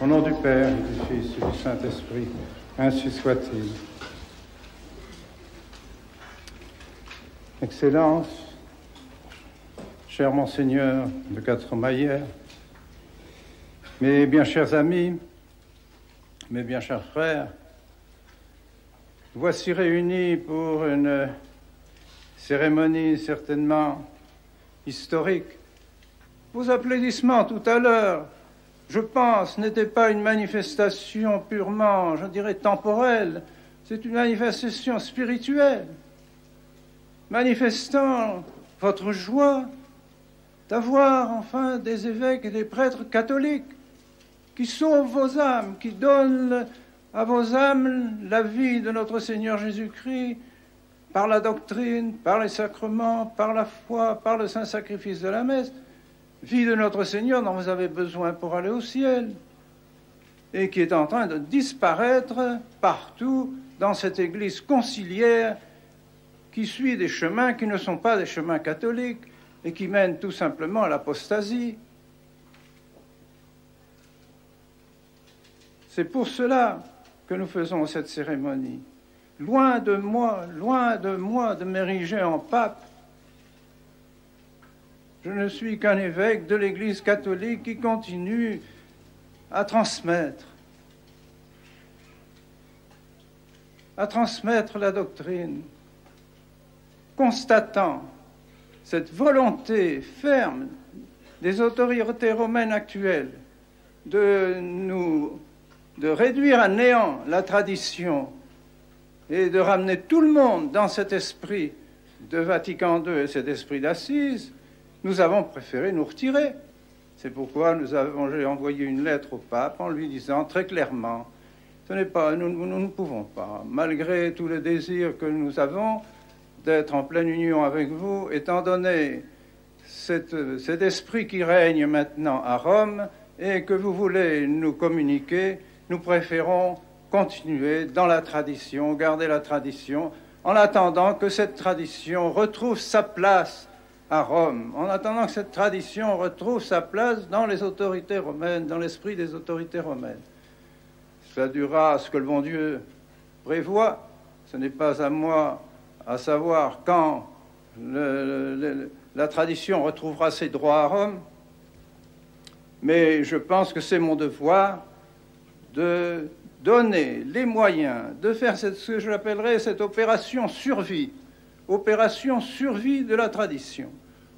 nom du Père, et du Fils et du Saint-Esprit, ainsi soit-il. Excellence, cher Monseigneur de Castro-Maillère, mes bien chers amis, mes bien chers frères, voici réunis pour une cérémonie certainement historique. Vos applaudissements tout à l'heure, je pense, n'étaient pas une manifestation purement, je dirais, temporelle. C'est une manifestation spirituelle, manifestant votre joie d'avoir enfin des évêques et des prêtres catholiques qui sauvent vos âmes, qui donnent à vos âmes la vie de notre Seigneur Jésus-Christ par la doctrine, par les sacrements, par la foi, par le saint sacrifice de la messe. Vie de notre Seigneur dont vous avez besoin pour aller au ciel et qui est en train de disparaître partout dans cette Église conciliaire qui suit des chemins qui ne sont pas des chemins catholiques et qui mènent tout simplement à l'apostasie. C'est pour cela que nous faisons cette cérémonie. Loin de moi de m'ériger en pape. Je ne suis qu'un évêque de l'Église catholique qui continue à transmettre la doctrine, constatant cette volonté ferme des autorités romaines actuelles de réduire à néant la tradition et de ramener tout le monde dans cet esprit de Vatican II et cet esprit d'Assise. Nous avons préféré nous retirer. C'est pourquoi j'ai envoyé une lettre au pape en lui disant très clairement, nous ne pouvons pas, malgré tout le désir que nous avons d'être en pleine union avec vous, étant donné cet esprit qui règne maintenant à Rome et que vous voulez nous communiquer, nous préférons continuer dans la tradition, garder la tradition, en attendant que cette tradition retrouve sa place à Rome, en attendant que cette tradition retrouve sa place dans les autorités romaines, dans l'esprit des autorités romaines. Ça durera ce que le bon Dieu prévoit. Ce n'est pas à moi à savoir quand la tradition retrouvera ses droits à Rome, mais je pense que c'est mon devoir de donner les moyens de faire ce que je l'appellerais cette opération survie de la tradition.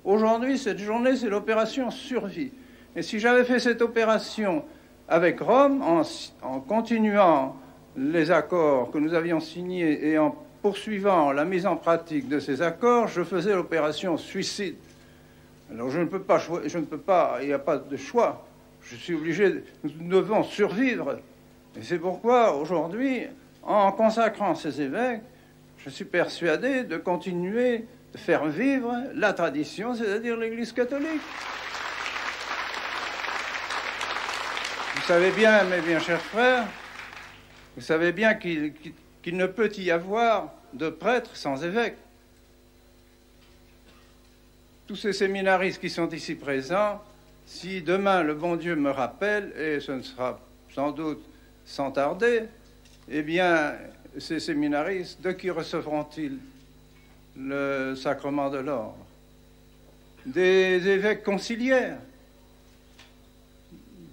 Aujourd'hui, cette journée, c'est l'opération survie. Et si j'avais fait cette opération avec Rome, en continuant les accords que nous avions signés et en poursuivant la mise en pratique de ces accords, je faisais l'opération suicide. Alors je ne peux pas, il n'y a pas de choix. Je suis obligé, nous devons survivre. Et c'est pourquoi, aujourd'hui, en consacrant ces évêques, je suis persuadé de continuer de faire vivre la tradition, c'est-à-dire l'Église catholique. Vous savez bien, mes bien chers frères, vous savez bien qu'il ne peut y avoir de prêtre sans évêque. Tous ces séminaristes qui sont ici présents, si demain le bon Dieu me rappelle, et ce ne sera sans doute sans tarder, eh bien, ces séminaristes, de qui recevront-ils le sacrement de l'ordre? Des évêques conciliaires,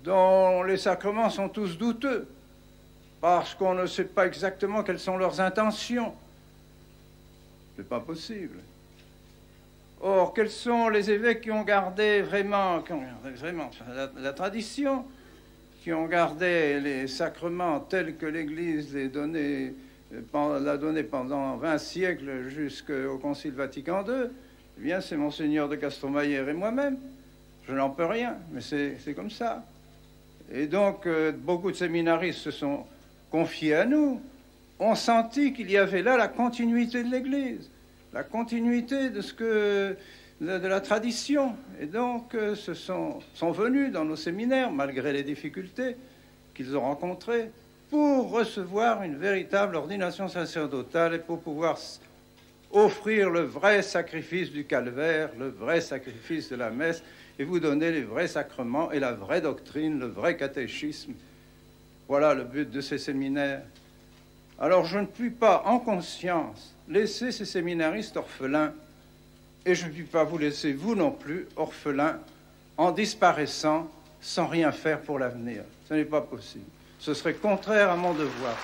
dont les sacrements sont tous douteux, parce qu'on ne sait pas exactement quelles sont leurs intentions. C'est pas possible. Or, quels sont les évêques qui ont gardé vraiment la tradition, qui ont gardé les sacrements tels que l'Église l'a donné pendant 20 siècles jusqu'au Concile Vatican II? Eh bien, c'est Monseigneur de Castro-Maillère et moi-même. Je n'en peux rien, mais c'est comme ça. Et donc, beaucoup de séminaristes se sont confiés à nous, ont senti qu'il y avait là la continuité de l'Église, la continuité de la tradition. Et donc, sont venus dans nos séminaires, malgré les difficultés qu'ils ont rencontrées, pour recevoir une véritable ordination sacerdotale et pour pouvoir offrir le vrai sacrifice du calvaire, le vrai sacrifice de la messe, et vous donner les vrais sacrements et la vraie doctrine, le vrai catéchisme Voilà le but de ces séminaires. Alors je ne puis pas, en conscience, laisser ces séminaristes orphelins, et je ne puis pas vous laisser, vous non plus, orphelins, en disparaissant sans rien faire pour l'avenir. Ce n'est pas possible. Ce serait contraire à mon devoir.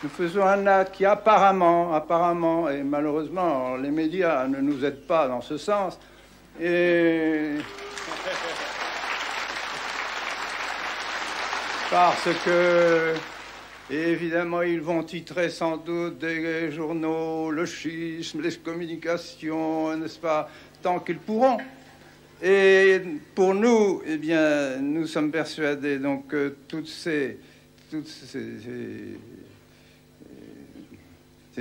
Nous faisons un acte qui apparemment, et malheureusement, les médias ne nous aident pas dans ce sens, et parce que, évidemment, ils vont titrer sans doute des journaux, le schisme, les communications, n'est-ce pas, tant qu'ils pourront. Et pour nous, eh bien, nous sommes persuadés donc que toutes ces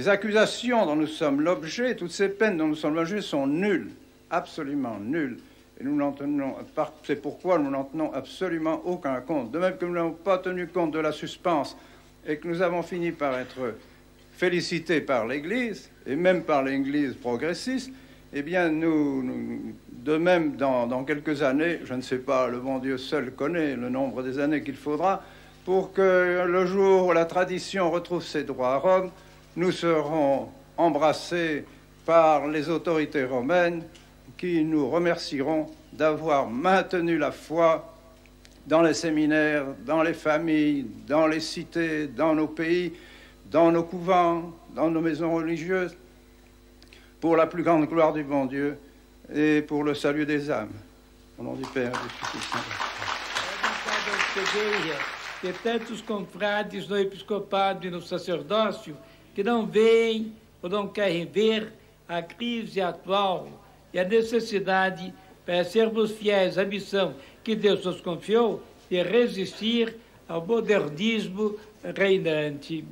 accusations dont nous sommes l'objet, toutes ces peines dont nous sommes l'objet sont nulles, absolument nulles. Et nous n'en tenons, c'est pourquoi nous n'en tenons absolument aucun compte. De même que nous n'avons pas tenu compte de la suspense et que nous avons fini par être félicités par l'Église, et même par l'Église progressiste, eh bien, de même, dans quelques années, je ne sais pas, le bon Dieu seul connaît le nombre des années qu'il faudra, pour que le jour où la tradition retrouve ses droits à Rome, nous serons embrassés par les autorités romaines qui nous remercieront d'avoir maintenu la foi dans les séminaires, dans les familles, dans les cités, dans nos pays, dans nos couvents, dans nos maisons religieuses, pour la plus grande gloire du bon Dieu et pour le salut des âmes. Au nom du Père et du Fils et du Saint-Esprit. Que tantos confrades no episcopado e no sacerdócio que não veem ou não querem ver a crise atual e a necessidade para sermos fiéis à missão que Deus nos confiou de resistir ao modernismo reinante.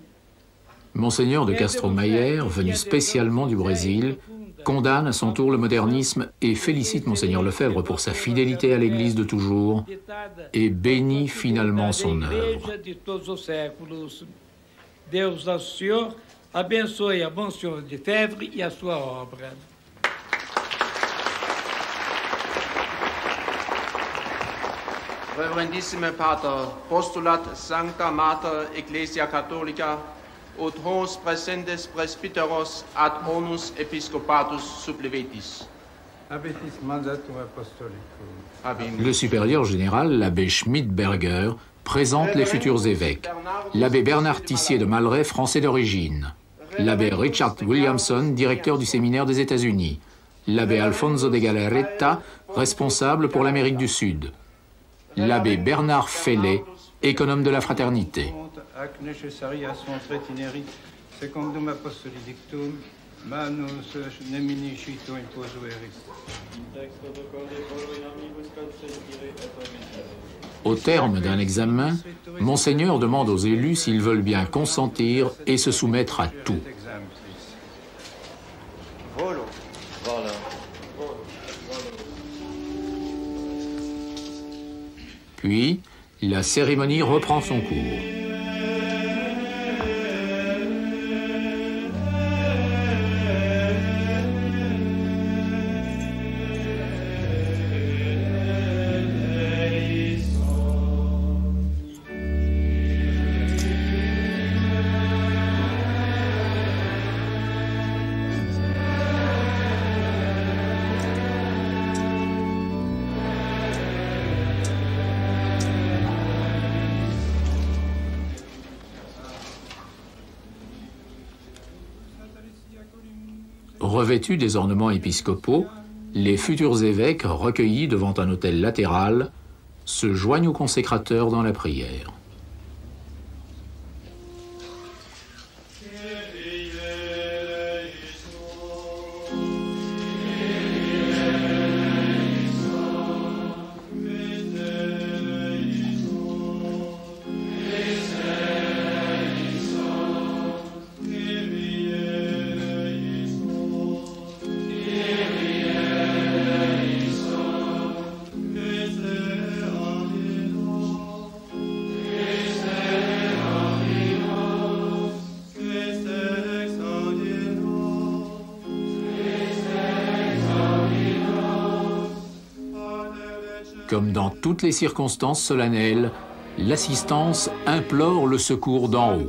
Monseigneur de Castro-Mayer, venu spécialement du Brésil, condamne à son tour le modernisme et félicite Monseigneur Lefebvre pour sa fidélité à l'Église de toujours et bénit finalement son œuvre. Deus Nosso Senhor abençoe a Monseigneur Lefebvre e a sua obra. Reverendissime Pater, postulat Sancta Mater Ecclesia Catholica, ut hos presentes presbyteros ad onus episcopatus supplevetis. Habetis mandatum apostolicum. Le supérieur général, l'abbé Schmidberger, présente les futurs évêques. L'abbé Bernard Tissier de Malray, français d'origine. L'abbé Richard Williamson, directeur du séminaire des États-Unis. L'abbé Alfonso de Galarreta, responsable pour l'Amérique du Sud. L'abbé Bernard Fellet, économe de la fraternité. Au terme d'un examen, Monseigneur demande aux élus s'ils veulent bien consentir et se soumettre à tout. Puis, la cérémonie reprend son cours. Revêtus des ornements épiscopaux, les futurs évêques, recueillis devant un autel latéral, se joignent aux consécrateurs dans la prière. Comme dans toutes les circonstances solennelles, l'assistance implore le secours d'en haut.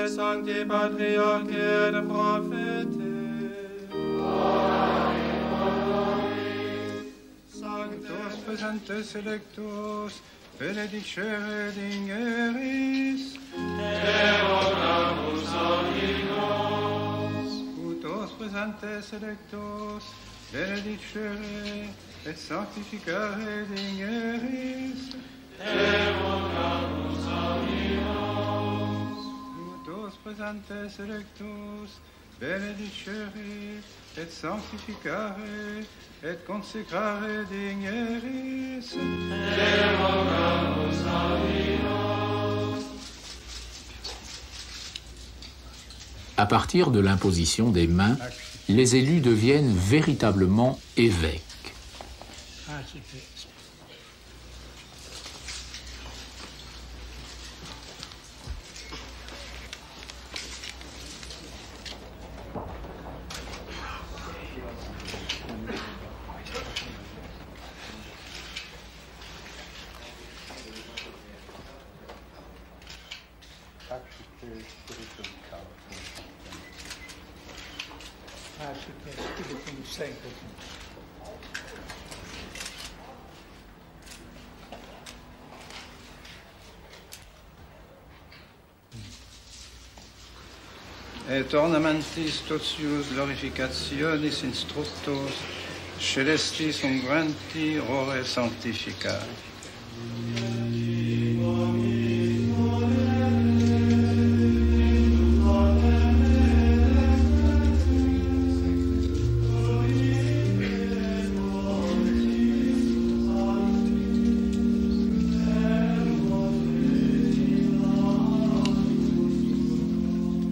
Sancti Patriarche et Prophète, Sanctus presentes electus, benedicere dingeris, Evocamus Dominus, Utos presentes electus, benedicere et sanctificare dingeris, Evocamus Dominus, Utos presentes electus, benedicere et sanctificare et consecrare dingeris, Evocamus Dominus. À partir de l'imposition des mains, les élus deviennent véritablement évêques. Et ornamentis totius glorificationis instructos, celestis umbranti ore sanctificari.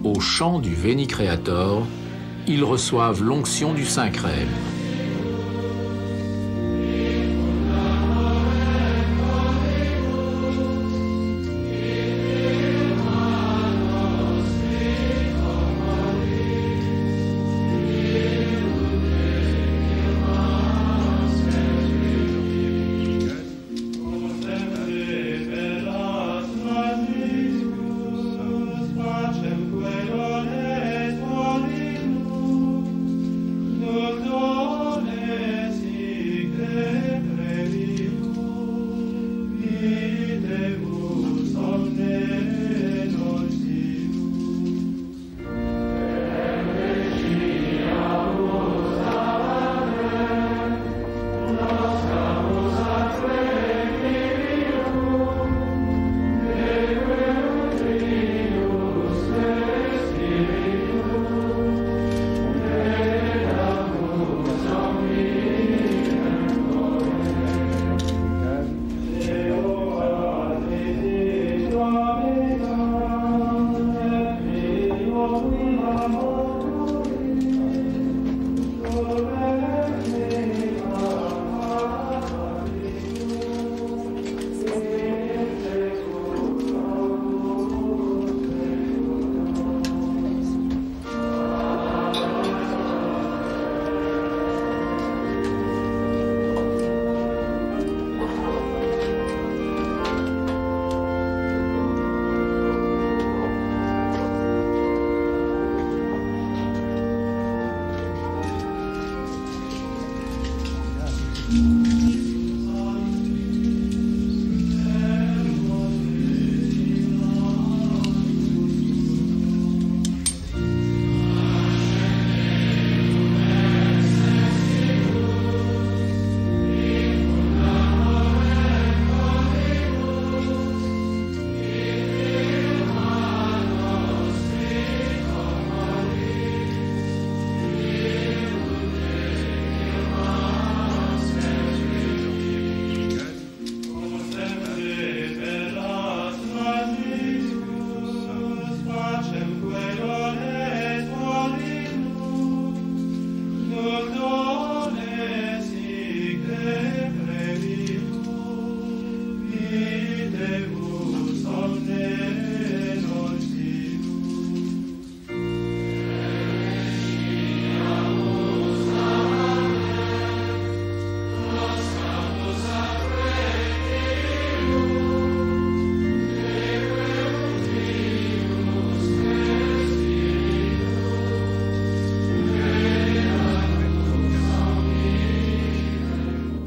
Au chant du Veni Creator, ils reçoivent l'onction du Saint-Crème.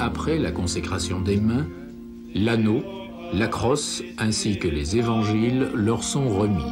après la consécration des mains, l'anneau, la crosse ainsi que les évangiles leur sont remis.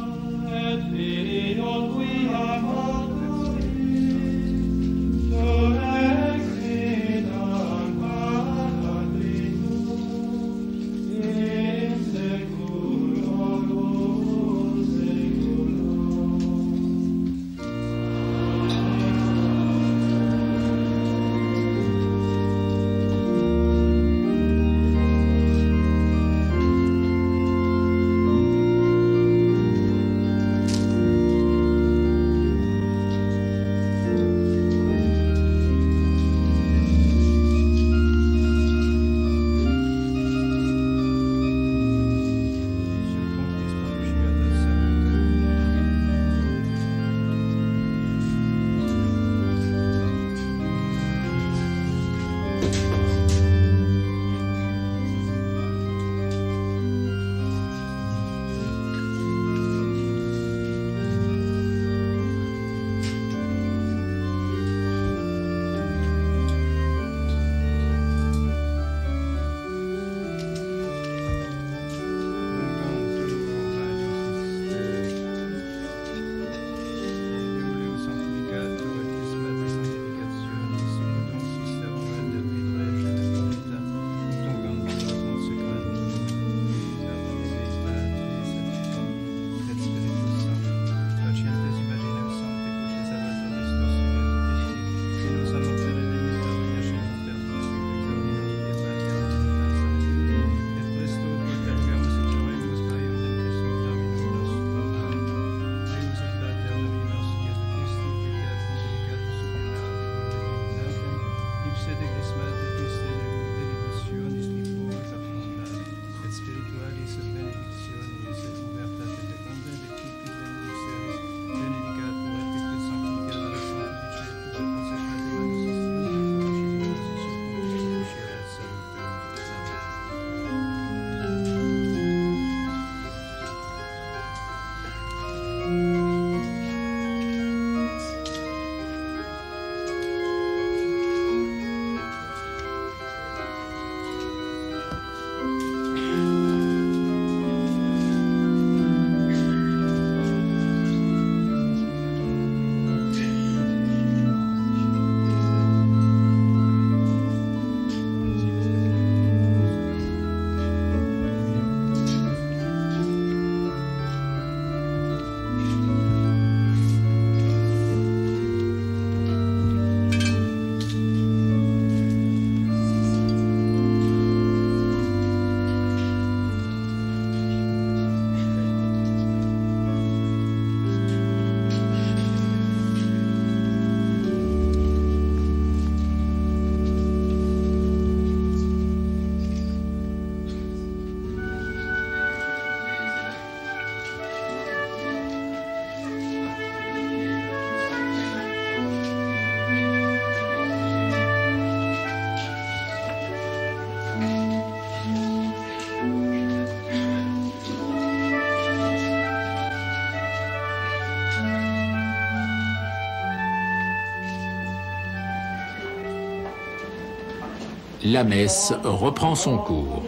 La messe reprend son cours.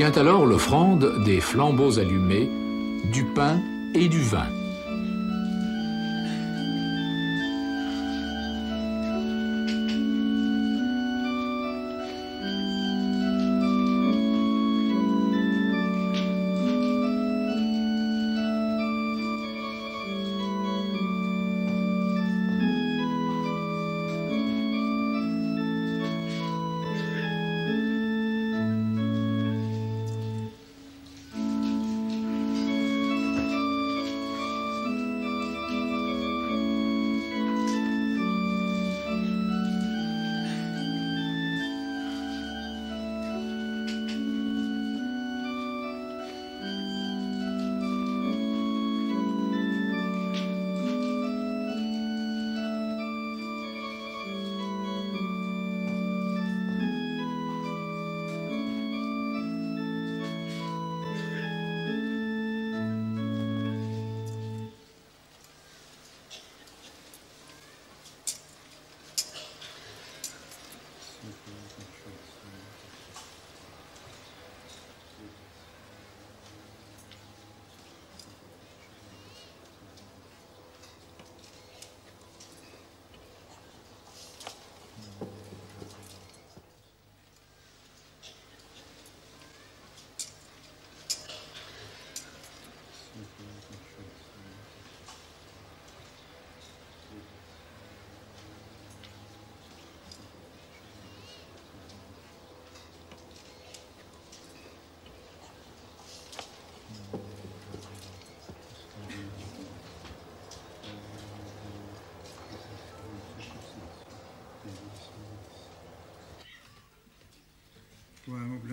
Vient alors l'offrande des flambeaux allumés, du pain et du vin.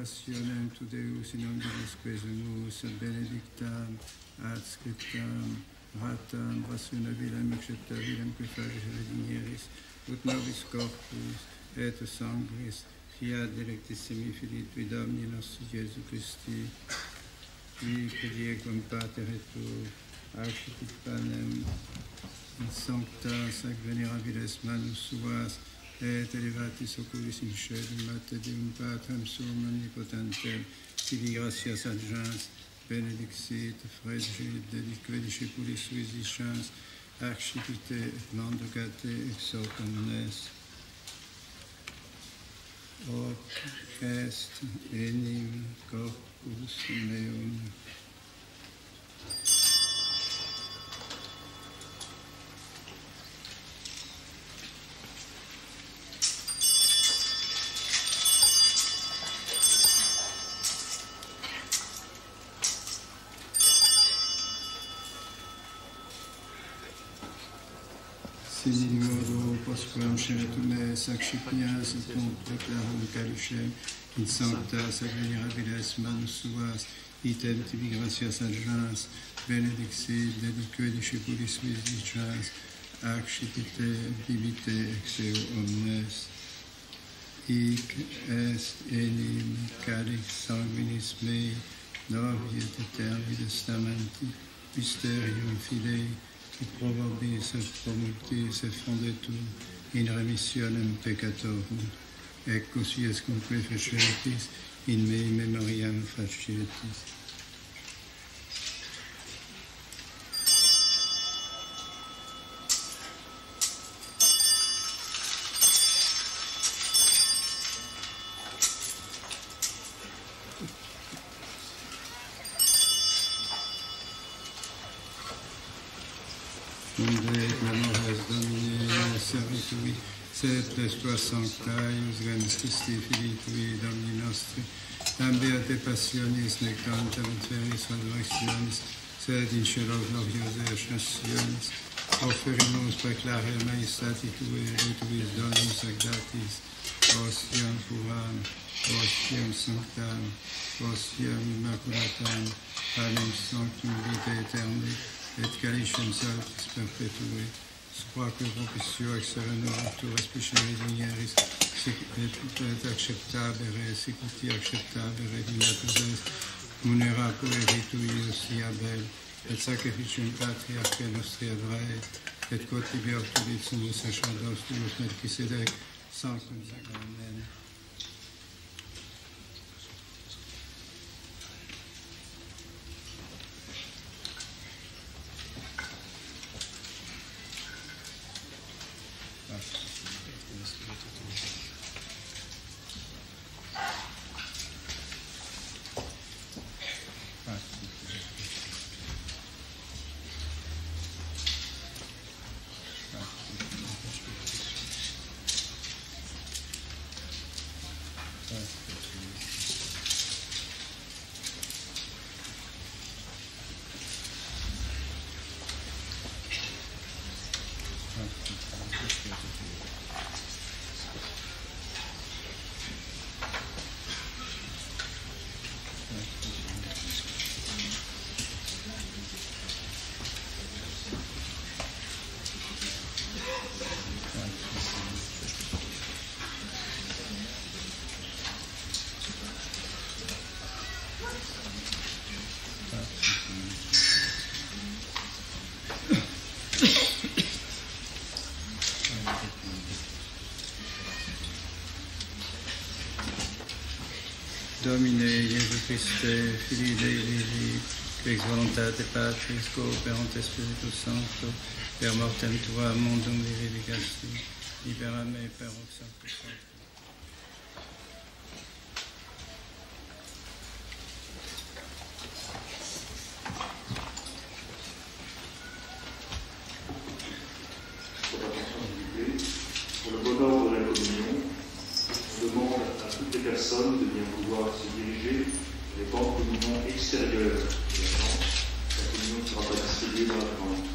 passionem tu Deus in omnibus quesumus, benedictam, ad scriptam, ratam, rationabilem, acceptabilem, qui facis redigneris, ut nobis corpus, et sanguis, fiat delectissimi Filii Tui Domini nostri Gesù Christi, qui prediegum Pater et Tu, acceptit panem, in sancta sac venerabiles manus suas, et elevatis oculis in caelum, et Deum Patrem suum omnipotentem, Filii gratias adjans, benedixit, fregit, dedique discipulis suis dicens, accipite et mandocate exo omnes. Hoc est enim corpus meum. Sine modo postquam scenetum es accipias et proclarum calicem in sancta sac venerabiles manus suas, item tibi gratias adjans, benedixit, dedique discipulis suis dicens, accipite, bibite ex eo omnes. Hic est enim calix sanguinis mei, novi et eterni testamenti, mysterium fidei, qui probabis et promultis et fondetur in remissionem peccatorum, ec così escunque fecetis in mei memoriam facietis. Unde clamores Domine servitui, sed tua sanctaius gans Christi Filii Tui Domini nostri, tam beate passionis nec tantum feris resurrectionis, sed in cielo gloriose ascensionis, offerimus preclare maestati Tui, rituis dominus agdatis, ostiam puram, ostiam sanctam, ostiam immaculatam, panem sanctum vitae aeterni, et calicem saltis perpetui, quoque propitio exereno tu respiceris vigneris, et acceptabere, sicuti acceptabere, dilatus est, munera pueritui ostia bel, et sacrificium patriarche nostri Hebrae, et quod tibi ortulit sumus sacerdos tuus Melchisedec, sanctum sacramentem. Domine Iesu Christe, Filii Dei vivi, qui ex voluntate Patris, cooperante Spiritus Sancto, per mortem Tua, mondum vivificasti, libera me per hoc sanctus Sanctus. Pour le bonheur de la communion, on demande à toutes les personnes de bien pouvoir se diriger vers les bancs de communion extérieures de la tente. La communion ne sera pas distribuée dans la tente.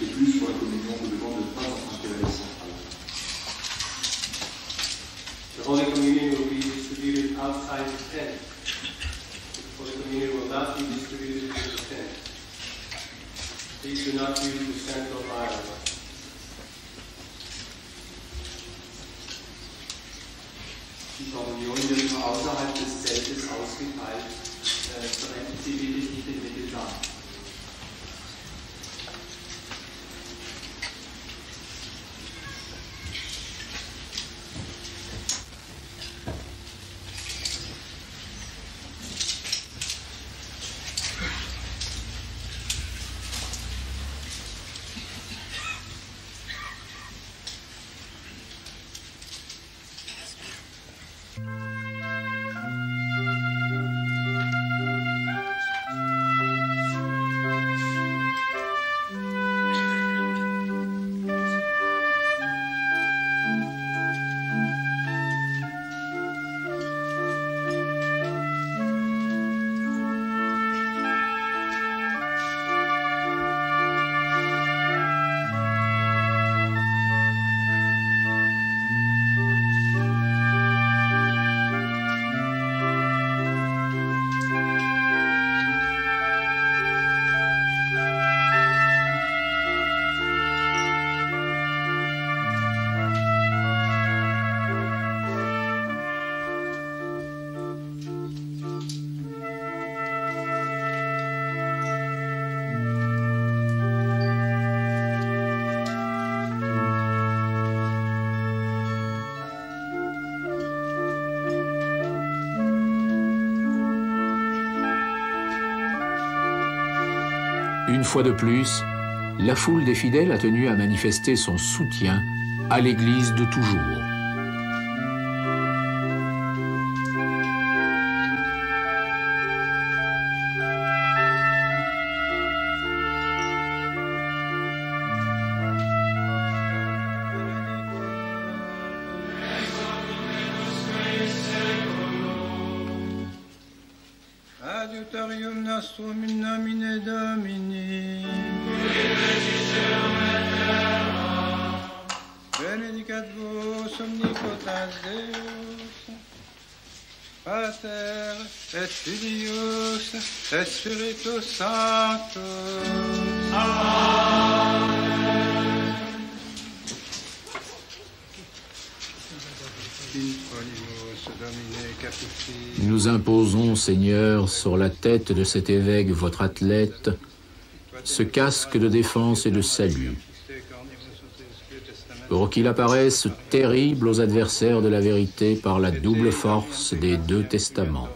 De plus, pour la communion, on demande de ne pas emprunter la messe centrale. The Holy Communion will be distributed outside the tent. The Holy Communion will not be distributed in the tent. Please do not use the central aisle. Die Kommunion wird nur außerhalb des Zeltes ausgeteilt. Verwendet sie wirklich nicht den Mittelsaal. Une fois de plus, la foule des fidèles a tenu à manifester son soutien à l'Église de toujours. Adiutorium nostrum in nomine Domini. Benedicat vos omnipotent Deus, Pater et Filius et Spiritus Sanctus. Amen. Nous imposons, Seigneur, sur la tête de cet évêque, votre athlète, ce casque de défense et de salut, pour qu'il apparaisse terrible aux adversaires de la vérité par la double force des deux testaments.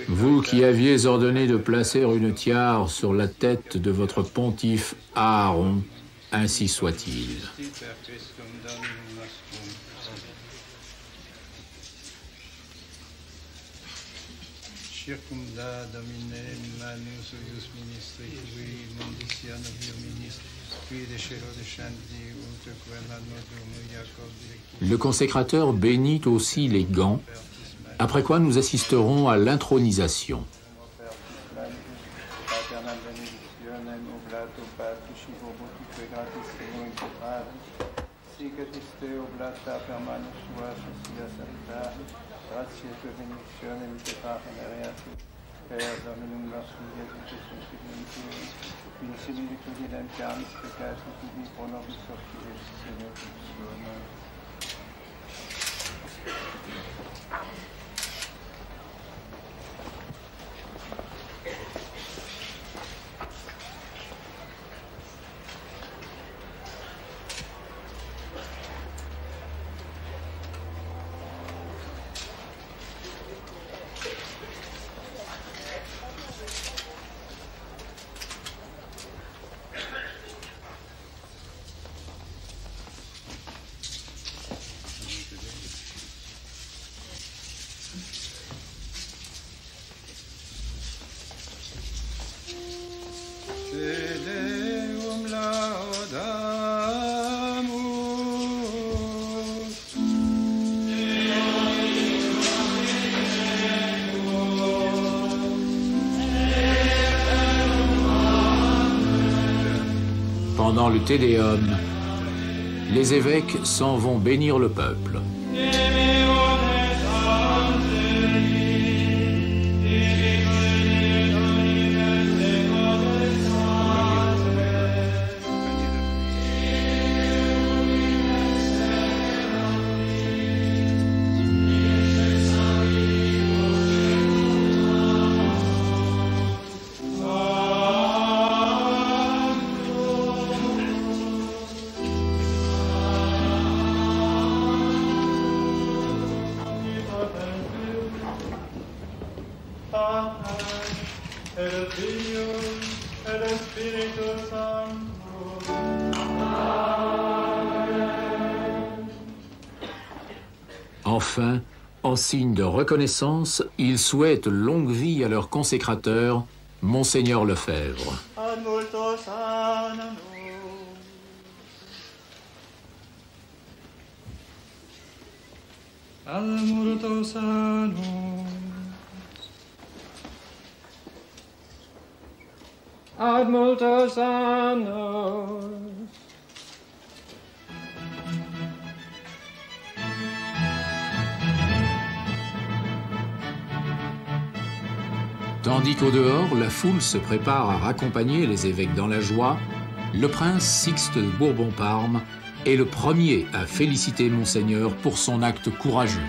Vous qui aviez ordonné de placer une tiare sur la tête de votre pontife Aaron, ainsi soit-il. Le consécrateur bénit aussi les gants, après quoi nous assisterons à l'intronisation. Pendant le Te Deum, les évêques s'en vont bénir le peuple. Enfin, en signe de reconnaissance, ils souhaitent longue vie à leur consécrateur, Monseigneur Lefebvre. Ad multos annus. Ad multos annus. Ad multos annus. Tandis qu'au dehors, la foule se prépare à raccompagner les évêques dans la joie, le prince Sixte de Bourbon-Parme est le premier à féliciter Monseigneur pour son acte courageux.